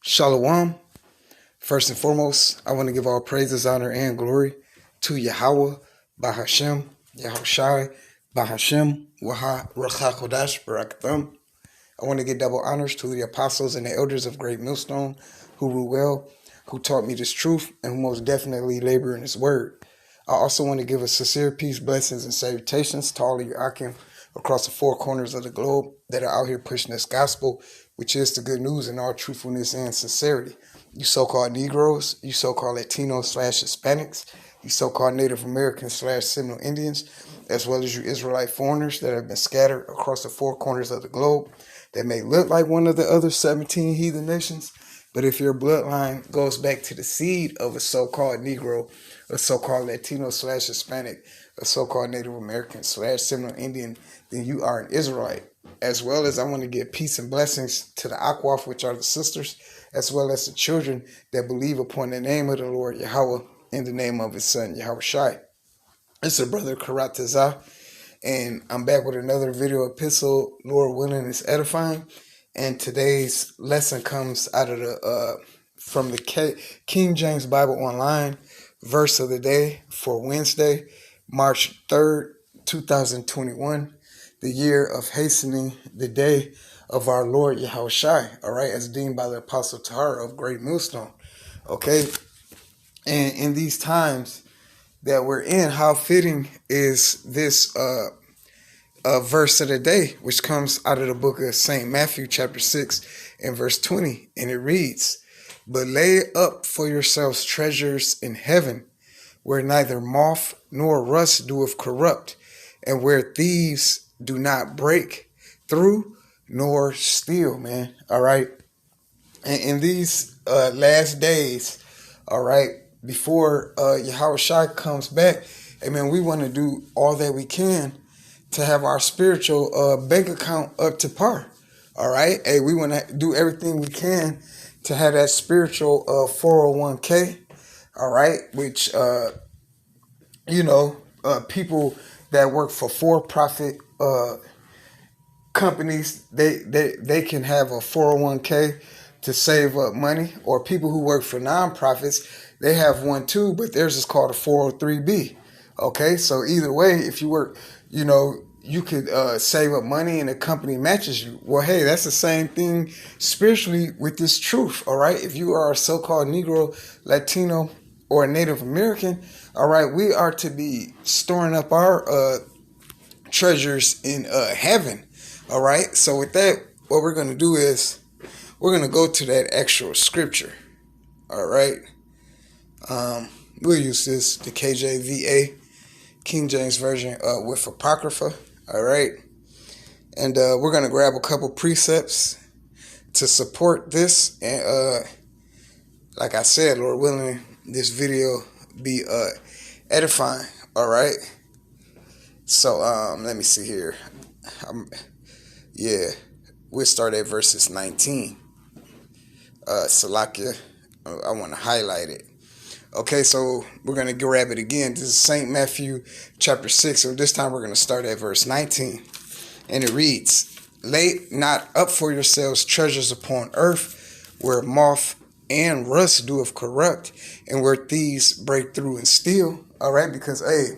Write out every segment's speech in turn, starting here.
Shalom. First and foremost, I want to give all praises, honor, and glory to Yahweh, Bahashem, Yahushai, Bahashem, Waha, Racha Kodash, Barakatham. I want to give double honors to the apostles and the elders of Great Millstone who rule well, who taught me this truth, and who most definitely labor in His word. I also want to give a sincere peace, blessings, and salutations to all of your Akim across the four corners of the globe that are out here pushing this gospel, which is the good news in all truthfulness and sincerity. You so-called Negroes, you so-called Latinos/Hispanics, you so-called Native Americans/Seminole Indians, as well as you Israelite foreigners that have been scattered across the four corners of the globe that may look like one of the other 17 heathen nations, but if your bloodline goes back to the seed of a so-called Negro, a so-called Latino/Hispanic, a so-called Native American/Seminole Indian, then you are an Israelite. As well as I want to give peace and blessings to the Akwaf, which are the sisters, as well as the children that believe upon the name of the Lord Yahweh in the name of His Son Yahushai. It's a brother Karatazah, and I'm back with another video epistle. Lord willing, is edifying. And today's lesson comes out of from the King James Bible Online verse of the day for Wednesday, March 3rd, 2021, the year of hastening the day of our Lord Yahushai, all right, as deemed by the Apostle Tahar of Great Millstone, okay? And in these times that we're in, how fitting is this verse of the day, which comes out of the book of St. Matthew, chapter 6, and verse 20, and it reads, "But lay up for yourselves treasures in heaven, where neither moth nor rust doeth corrupt, and where thieves do not break through nor steal," man. All right. And in these last days, all right, before Yahushua comes back, amen, we want to do all that we can to have our spiritual bank account up to par. All right. Hey, we want to do everything we can to have that spiritual 401k. All right. Which, people that work for for-profit companies, they can have a 401k to save up money, or people who work for nonprofits, they have one too, but theirs is called a 403b. Okay, so either way, if you work, you could save up money and the company matches you. Well, hey, that's the same thing spiritually with this truth. All right, if you are a so-called Negro, Latino, or a Native American, all right, we are to be storing up our treasures in heaven. All right, so with that, what we're going to do is we're going to go to that actual scripture. All right, we'll use this, the KJVA, King James Version with Apocrypha. All right, and we're going to grab a couple precepts to support this, and like I said, Lord willing, this video be edifying. All right, so let me see here. We'll start at verses 19. Salakia, I want to highlight it. Okay, so we're going to grab it again. This is St. Matthew chapter 6. So this time we're going to start at verse 19. And it reads, "Lay not up for yourselves treasures upon earth, where moth and rust doeth corrupt, and where thieves break through and steal." All right, because, hey,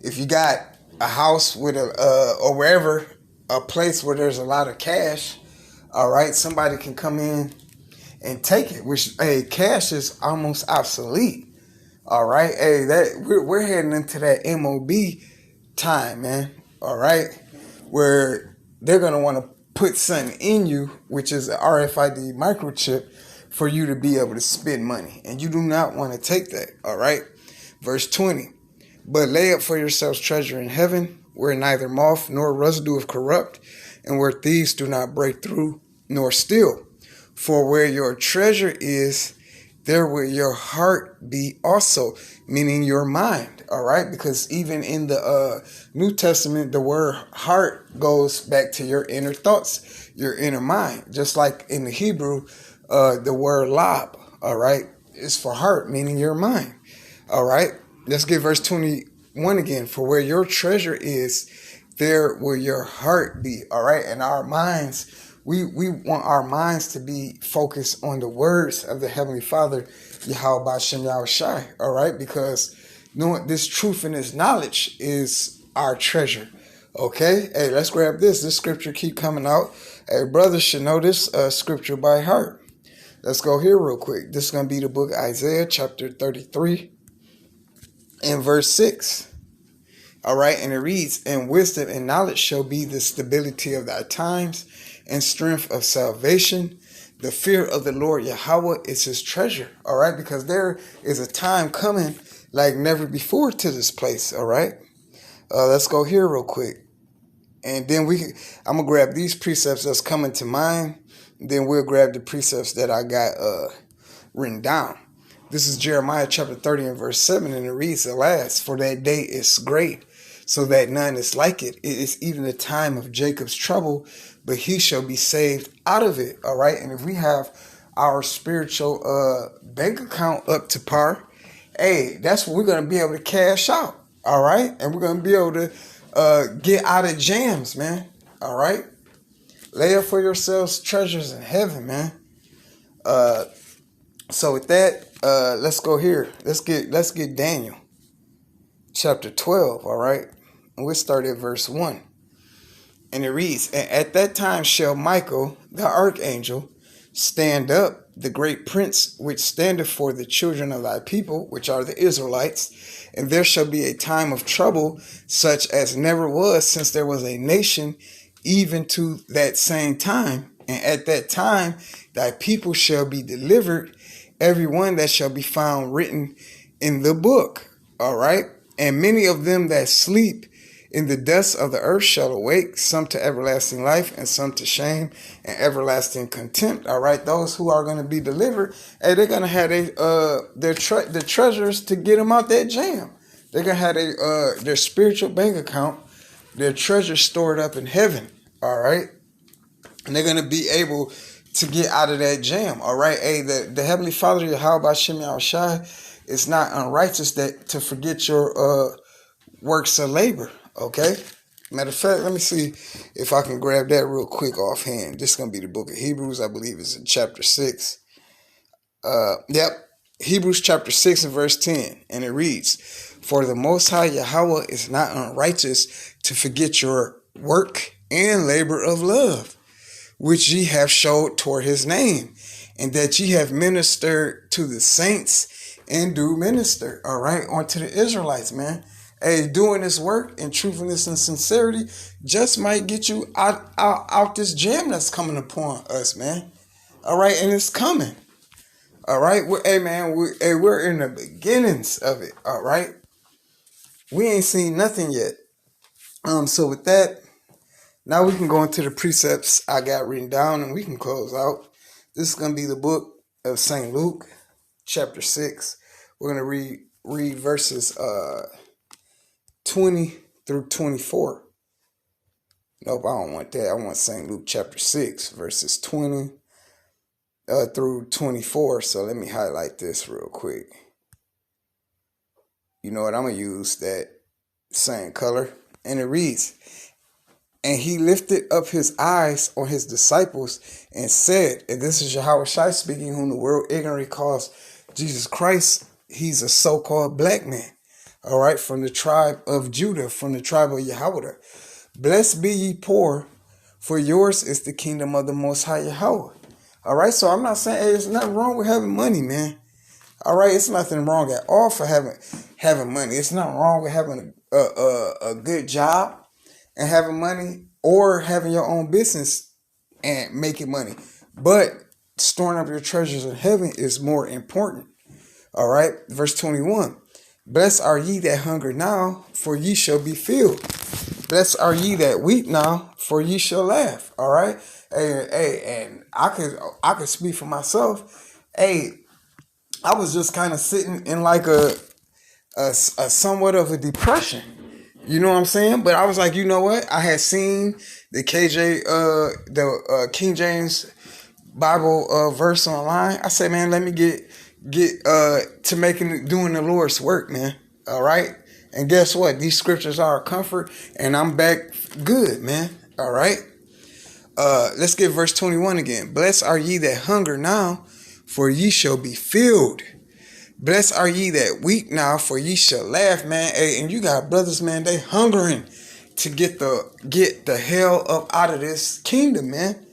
if you got a house with or wherever, a place where there's a lot of cash, all right, somebody can come in and take it, which, hey, cash is almost obsolete. All right, hey, we're heading into that MOB time, man. All right, where they're gonna want to put something in you, which is an RFID microchip, for you to be able to spend money, and you do not want to take that. All right, verse 20. "But lay up for yourselves treasure in heaven, where neither moth nor rust doeth corrupt, and where thieves do not break through nor steal. For where your treasure is, there will your heart be also," meaning your mind. All right, because even in the New Testament, the word heart goes back to your inner thoughts, your inner mind. Just like in the Hebrew, the word lab, all right, is for heart, meaning your mind. All right, let's get verse 21 again. "For where your treasure is, there will your heart be." All right, and our minds we want our minds to be focused on the words of the Heavenly Father, Yahweh Bashem Yahushai, all right? Because knowing this truth and this knowledge is our treasure, okay? Hey, let's grab this. This scripture keep coming out. Hey, brothers should know this scripture by heart. Let's go here real quick. This is going to be the book of Isaiah, chapter 33, and verse 6. All right, and it reads, "And wisdom and knowledge shall be the stability of thy times, and strength of salvation. The fear of the Lord Yahweh is his treasure." All right, because there is a time coming like never before to this place. All right, let's go here real quick, and then I'm gonna grab these precepts that's coming to mind. Then we'll grab the precepts that I got written down. This is Jeremiah chapter 30 and verse 7, and it reads, "Alas, for that day is great, so that none is like it. It is even the time of Jacob's trouble, but he shall be saved out of it." All right, and if we have our spiritual bank account up to par, hey, that's what we're going to be able to cash out. All right, and we're going to be able to get out of jams, man. All right, lay up for yourselves treasures in heaven, man. So with that, let's go here. Let's get Daniel chapter 12. All right, and we'll start at verse 1. And it reads, "And at that time shall Michael the archangel stand up, the great prince which standeth for the children of thy people, which are the Israelites. And there shall be a time of trouble, such as never was since there was a nation, even to that same time. And at that time thy people shall be delivered, every one that shall be found written in the book." All right. "And many of them that sleep in the dust of the earth shall awake, some to everlasting life, and some to shame and everlasting contempt." All right. Those who are going to be delivered, hey, they're going to have the treasures to get them out that jam. They're going to have their spiritual bank account, their treasures stored up in heaven. All right. And they're going to be able to get out of that jam. All right. Hey, the Heavenly Father, Yahweh Bashem Yahushai, is not unrighteous to forget your works of labor. Okay. Matter of fact, let me see if I can grab that real quick offhand. This is going to be the book of Hebrews. I believe it's in chapter 6. Yep. Hebrews chapter 6 and verse 10. And it reads, "For the Most High Yahweh is not unrighteous to forget your work and labor of love, which ye have showed toward his name, and that ye have ministered to the saints and do minister." All right. On to the Israelites, man. Hey, doing this work in truthfulness and sincerity just might get you out this jam that's coming upon us, man. All right, and it's coming. All right, we're in the beginnings of it. All right, we ain't seen nothing yet. So with that, now we can go into the precepts I got written down, and we can close out. This is gonna be the book of St. Luke, chapter 6. We're gonna read verses 20 through 24. Nope, I don't want that. I want St. Luke chapter 6, verses 20 through 24. So let me highlight this real quick. You know what? I'm going to use that same color. And it reads, "And he lifted up his eyes on his disciples and said," and this is Yahweh Shai speaking, whom the world ignorantly calls Jesus Christ. He's a so-called black man. All right, from the tribe of Judah, from the tribe of Yahweh. "Blessed be ye poor, for yours is the kingdom of the Most High Yahweh." All right, so I'm not saying, hey, there's nothing wrong with having money, man. All right, it's nothing wrong at all for having money. It's not wrong with having a good job and having money, or having your own business and making money. But storing up your treasures in heaven is more important. All right, verse 21. "Blessed are ye that hunger now, for ye shall be filled. Blessed are ye that weep now, for ye shall laugh." All right. Hey, and I could speak for myself. Hey, I was just kind of sitting in like a somewhat of a depression. You know what I'm saying? But I was like, you know what? I had seen the King James Bible verse online. I said, man, let me get to doing the Lord's work, man. All right. And guess what? These scriptures are a comfort, and I'm back good, man. All right. Let's get verse 21 again. Blessed are ye that hunger now, for ye shall be filled. Blessed are ye that weep now, for ye shall laugh, man. Hey, and you got brothers, man, they hungering to get the hell up out of this kingdom, man.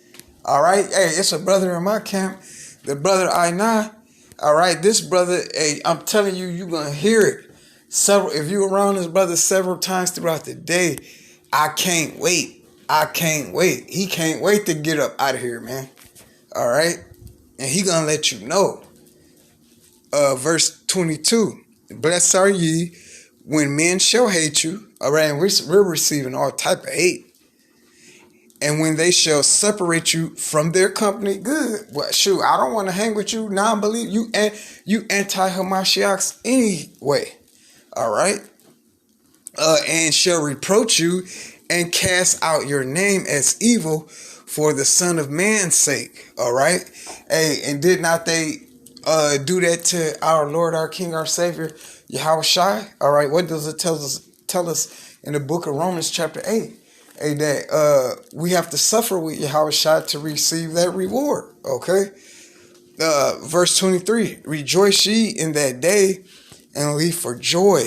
All right. Hey, it's a brother in my camp, the brother Aina. All right, this brother, hey, I'm telling you, you're gonna hear it. If you're around this brother several times throughout the day, I can't wait. I can't wait. He can't wait to get up out of here, man. All right? And he gonna let you know. Verse 22. Blessed are ye when men shall hate you. All right, and we're receiving all type of hate. And when they shall separate you from their company, good. Well, shoot, I don't want to hang with you, non-believe you, and you anti-Hamashiachs anyway. All right? And shall reproach you and cast out your name as evil for the Son of Man's sake. All right? Hey, and did not they do that to our Lord, our King, our Savior, Yahushua? All right, what does it tell us in the book of Romans chapter 8? Hey, that we have to suffer with Yahushua to receive that reward. Okay? Verse 23, rejoice ye in that day and leap for joy.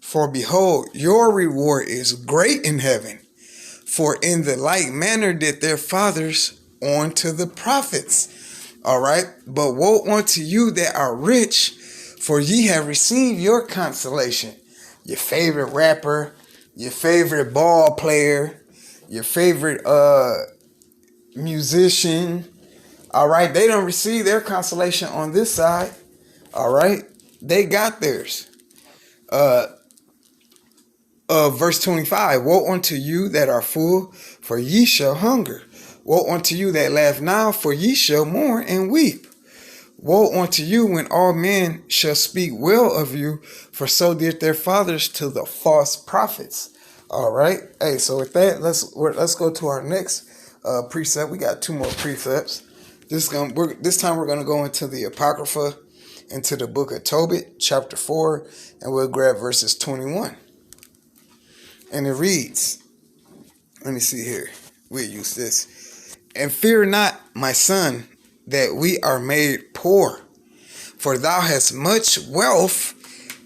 For behold, your reward is great in heaven. For in the like manner did their fathers unto the prophets. All right. But woe unto you that are rich, for ye have received your consolation. Your favorite rapper, your favorite ball player, your favorite musician. All right. They don't receive their consolation on this side. All right. They got theirs. Verse 25, woe unto you that are full, for ye shall hunger. Woe unto you that laugh now, for ye shall mourn and weep. Woe unto you when all men shall speak well of you, for so did their fathers to the false prophets. All right. Hey, so with that, let's go to our next precept. We got 2 more precepts. This time we're gonna go into the Apocrypha, into the book of Tobit, chapter 4, and we'll grab verses 21. And it reads, let me see here. We'll use this. And fear not, my son, that we are made poor, for thou hast much wealth,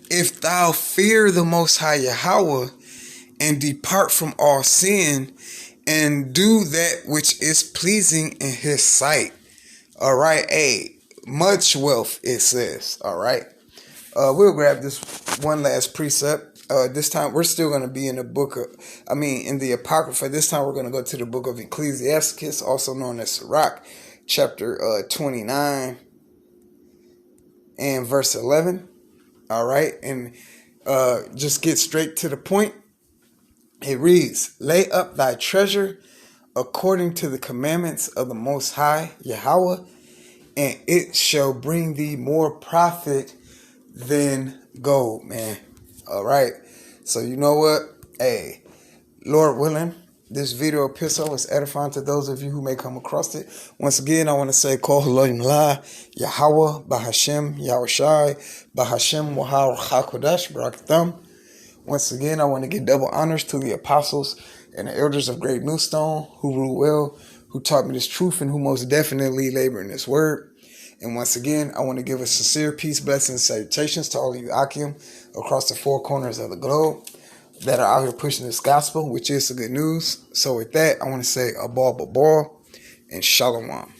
if thou fear the Most High Yahweh, and depart from all sin, and do that which is pleasing in his sight. All right, hey, much wealth, it says. All right. We'll grab this one last precept. This time we're still going to be in the in the Apocrypha. This time we're going to go to the book of Ecclesiasticus, also known as Sirach, chapter 29 and verse 11. All right. And just get straight to the point. It reads, lay up thy treasure according to the commandments of the Most High Yahweh, and it shall bring thee more profit than gold, man. All right. So you know what? Hey, Lord willing, this video epistle is edifying to those of you who may come across it. Once again, I want to say, Kol Elohim La, Yahweh, Bahashem, Yahushai, Bahashem, Wahar HaKodesh, Barakatam. Once again, I want to give double honors to the apostles and the elders of Great New Stone who rule well, who taught me this truth, and who most definitely labor in this word. And once again, I want to give a sincere peace, blessings, salutations to all of you Akim across the 4 corners of the globe that are out here pushing this gospel, which is the good news. So with that, I want to say Abal Babal and Shalom.